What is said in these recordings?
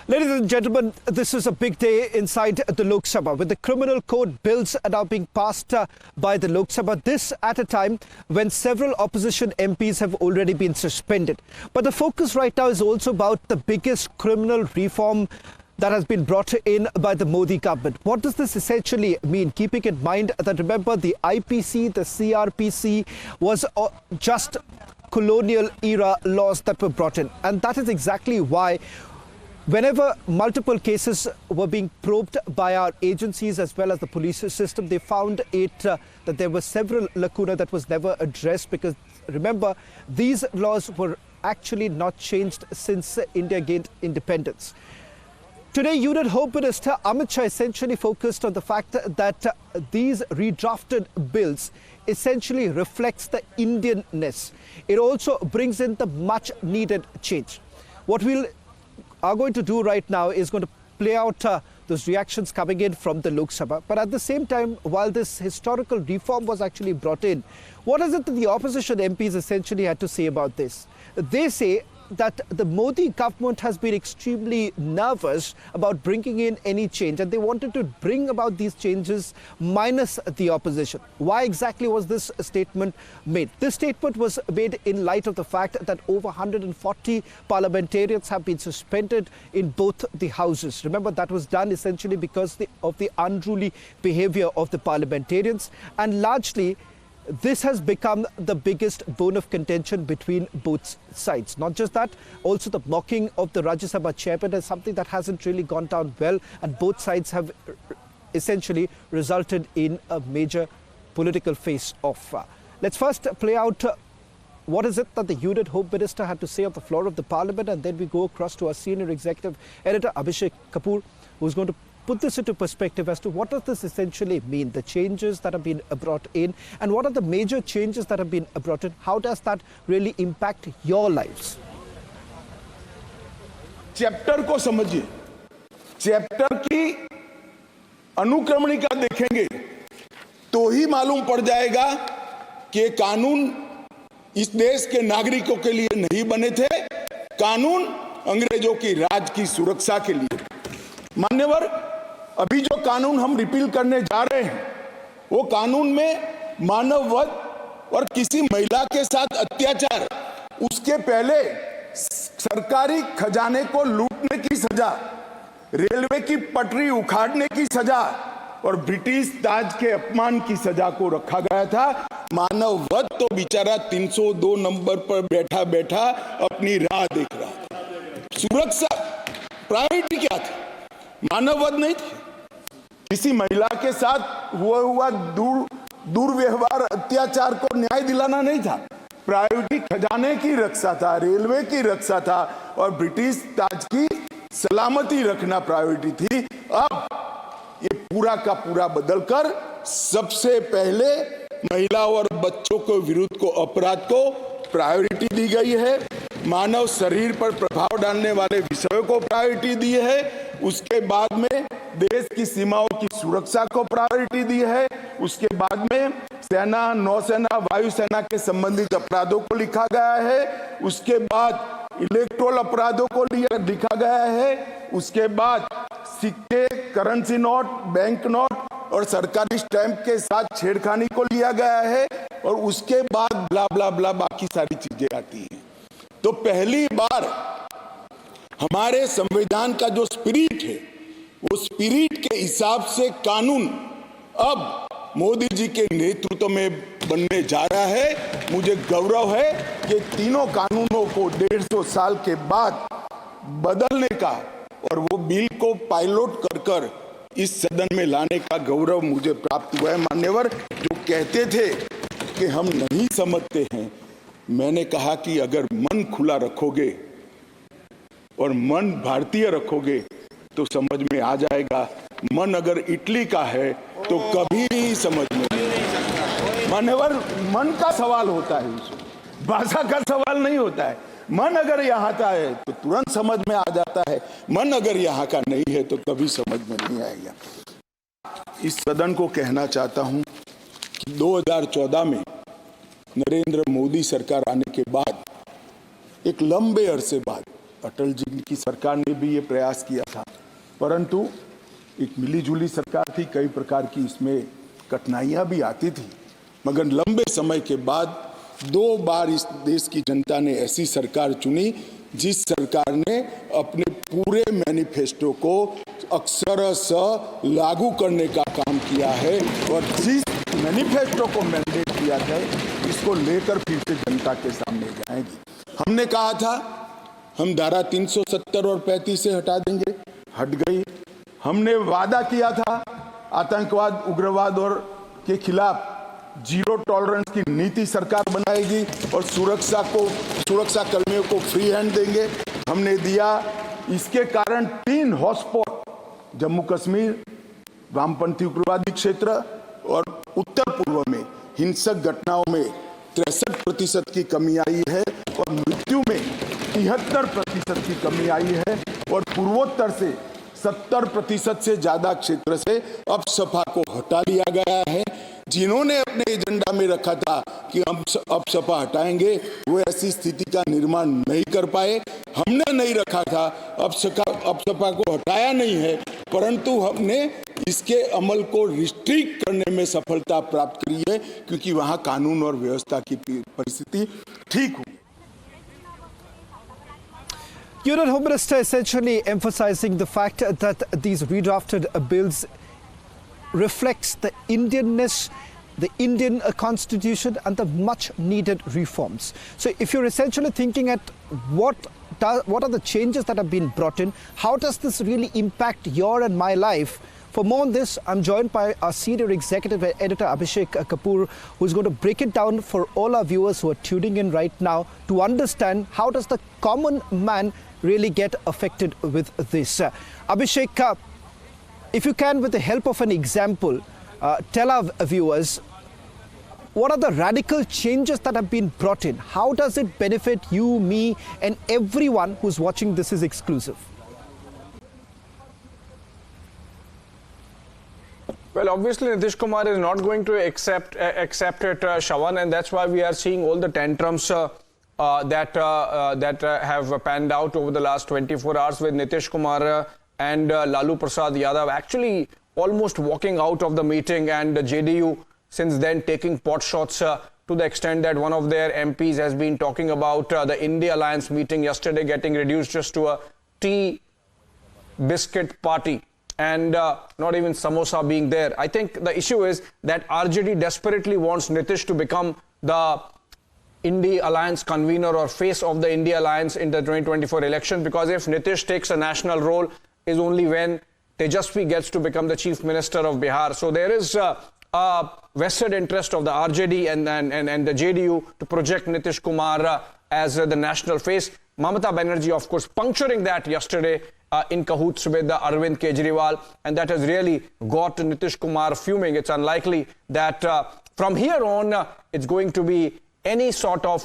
Ladies and gentlemen, this is a big day inside the Lok Sabha with the criminal code bills now being passed by the Lok Sabha. This at a time when several opposition MPs have already been suspended. But the focus right now is also about the biggest criminal reform that has been brought in by the Modi government. What does this essentially mean? Keeping in mind that, remember, the IPC, the CRPC was just colonial era laws that were brought in. And that is exactly why whenever multiple cases were being probed by our agencies as well as the police system, they found that there were several lacunae that was never addressed, because remember, these laws were actually not changed since India gained independence. Today, Union Home Minister Amit Shah essentially focused on the fact that these redrafted bills essentially reflects the Indianness. It also brings in the much needed change. What we are going to do right now is going to play out those reactions coming in from the Lok Sabha. But at the same time, while this historical reform was actually brought in, what is it that the opposition MPs essentially had to say about this? They say that the Modi government has been extremely nervous about bringing in any change, and they wanted to bring about these changes minus the opposition. Why exactly was this statement made? This statement was made in light of the fact that over 140 parliamentarians have been suspended in both the houses. Remember, that was done essentially because of the unruly behavior of the parliamentarians, and largely this has become the biggest bone of contention between both sides. Not just that, also the mocking of the Rajya Sabha chairman is something that hasn't really gone down well, and both sides have essentially resulted in a major political face-off. Let's first play out what is it that the Union Home Minister had to say on the floor of the Parliament, and then we go across to our senior executive editor Abhishek Kapoor, who's going to put this into perspective as to what does this essentially mean, the changes that have been brought in, and what are the major changes that have been brought in. How does that really impact your lives? Chapter को समझिए, chapter की अनुक्रमणिका देखेंगे तो ही मालूम पड़ जाएगा कि कानून इस देश के नागरिकों के लिए नहीं बने थे, कानून अंग्रेजों की राज की सुरक्षा के लिए। मान्यवर, अभी जो कानून हम रिपील करने जा रहे हैं, वो कानून में मानववध और किसी महिला के साथ अत्याचार, उसके पहले सरकारी खजाने को लूटने की सजा, रेलवे की पटरी उखाड़ने की सजा और ब्रिटिश ताज के अपमान की सजा को रखा गया था। मानववध तो बेचारा 302 नंबर पर बैठा बैठा अपनी राह देख रहा था। सुरक्षा प्रायोरिटी क्या थी? मानववध नहीं थी। किसी महिला के साथ हुआ दुर्व्यवहार, अत्याचार को न्याय दिलाना नहीं था। प्रायोरिटी खजाने की रक्षा था, रेलवे की रक्षा था और ब्रिटिश ताज की सलामती रखना प्रायोरिटी थी। अब ये पूरा का पूरा बदलकर सबसे पहले महिला और बच्चों के विरुद्ध को अपराध को प्रायोरिटी दी गई है। मानव शरीर पर प्रभाव डालने वाले विषयों को प्रायोरिटी दी है। उसके बाद में देश की सीमाओं की सुरक्षा को प्रायोरिटी दी है। उसके बाद में सेना, नौसेना, वायुसेना के संबंधित अपराधों को लिखा गया है। उसके बाद इलेक्ट्रोल अपराधों को लिखा गया है। उसके बाद सिक्के, करेंसी नोट, बैंक नोट और सरकारी स्टैंप के साथ छेड़खानी को लिया गया है। और उसके बाद ब्ला ब्ला ब्ला बाकी सारी चीजें आती हैं। तो पहली बार हमारे संविधान का जो स्पिरिट है, वो स्पिरिट के हिसाब से कानून अब मोदी जी के नेतृत्व में बनने जा रहा है। मुझे गौरव है कि तीनों कानूनों को 150 साल के बाद बदलने का और वो बिल को पायलट कर इस सदन में लाने का गौरव मुझे प्राप्त हुआ है। मान्यवर, जो कहते थे कि हम नहीं समझते हैं, मैंने कहा कि अगर मन खुला रखोगे और मन भारतीय रखोगे तो समझ में आ जाएगा। मन अगर इटली का है तो कभी भी समझ में नहीं। मान्यवर, मन का सवाल होता है, भाषा का सवाल नहीं होता है। मन अगर यहाँ का है तो तुरंत समझ में आ जाता है, मन अगर यहाँ का नहीं है तो कभी समझ में नहीं आएगा। इस सदन को कहना चाहता हूँ कि 2014 में नरेंद्र मोदी सरकार आने के बाद एक लंबे अरसे बाद अटल जी की सरकार ने भी ये प्रयास किया था, परंतु एक मिलीजुली सरकार थी, कई प्रकार की इसमें कठिनाइयां भी आती थी, मगर लंबे समय के बाद 2 बार इस देश की जनता ने ऐसी सरकार चुनी जिस सरकार ने अपने पूरे मैनिफेस्टो को अक्षरशः लागू करने का काम किया है, और जिस मैनिफेस्टो को मैंडेट किया था इसको लेकर फिर से जनता के सामने जाएंगी। हमने कहा था हम धारा 370 और 35 से हटा देंगे, हट गई। हमने वादा किया था आतंकवाद, उग्रवाद और के खिलाफ जीरो टॉलरेंस की नीति सरकार बनाएगी और सुरक्षा कर्मियों को फ्री हैंड देंगे, हमने दिया। इसके कारण 3 हॉटस्पॉट जम्मू कश्मीर, वामपंथी उग्रवादी क्षेत्र और उत्तर पूर्व में हिंसक घटनाओं में 63% की कमी आई है और मृत्यु में 73% की कमी आई है, और पूर्वोत्तर से 70% से ज्यादा क्षेत्र से अब सपा को हटा लिया गया है। जिन्होंने अपने एजेंडा में रखा था कि हम अब सपा हटाएंगे, वो ऐसी स्थिति का निर्माण नहीं कर पाए। हमने नहीं रखा था, अब सपा को हटाया नहीं है, परंतु हमने इसके अमल को रिस्ट्रिक्ट करने में सफलता प्राप्त करी है, क्योंकि वहां कानून और व्यवस्था की परिस्थिति ठीक हुई। Union Home Minister essentially emphasizing the fact that these redrafted bills reflects the Indianness, the Indian constitution and the much needed reforms. So if you're essentially thinking at what are the changes that have been brought in, how does this really impact your and my life? For more on this, I'm joined by our senior executive editor Abhishek Kapoor, who's going to break it down for all our viewers who are tuning in right now to understand how does the common man really get affected with this. Abhishek, if you can, with the help of an example, tell our viewers what are the radical changes that have been brought in? How does it benefit you, me and everyone who's watching this is exclusive? Well, obviously, Nitish Kumar is not going to accept it, Shawan, and that's why we are seeing all the tantrums that have panned out over the last 24 hours with Nitish Kumar and Lalu Prasad Yadav actually almost walking out of the meeting, and JDU since then taking pot shots to the extent that one of their MPs has been talking about the India Alliance meeting yesterday getting reduced just to a tea biscuit party, and not even samosa being there. I think the issue is that RJD desperately wants Nitish to become the India Alliance convener or face of the India Alliance in the 2024 election, because if Nitish takes a national role is only when Tejasvi gets to become the Chief Minister of Bihar. So there is a vested interest of the RJD and the JDU to project Nitish Kumar as the national face. Mamata Banerjee, of course, puncturing that yesterday in cahoots with Arvind Kejriwal, and that has really got Nitish Kumar fuming. It's unlikely that from here on it's going to be any sort of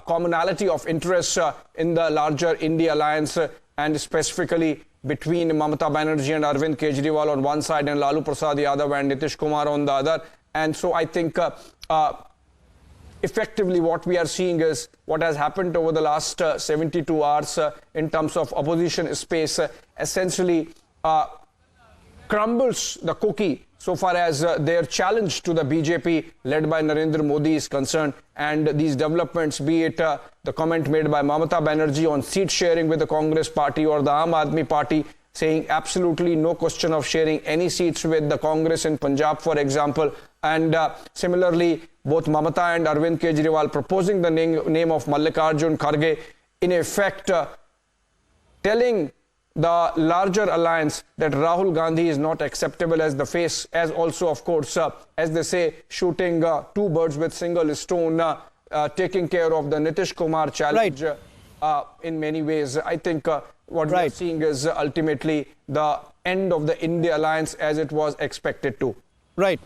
commonality of interest in the larger India Alliance, and specifically between Mamata Banerjee and Arvind Kejriwal on one side and Lalu Prasad Yadav and Nitish Kumar on the other. And so I think effectively what we are seeing is what has happened over the last 72 hours in terms of opposition space essentially crumbles the cookie so far as their challenge to the BJP led by Narendra Modi is concerned. And these developments, be it the comment made by Mamata Banerjee on seat sharing with the Congress party or the Aam Aadmi party, saying absolutely no question of sharing any seats with the Congress in Punjab, for example. And similarly, both Mamata and Arvind Kejriwal proposing the name of Mallikarjun Kharge, in effect telling the larger alliance that Rahul Gandhi is not acceptable as the face, as also, of course, as they say, shooting 2 birds with single stone, taking care of the Nitish Kumar challenge in many ways. I think what we are seeing is ultimately the end of the India Alliance as it was expected to. Right.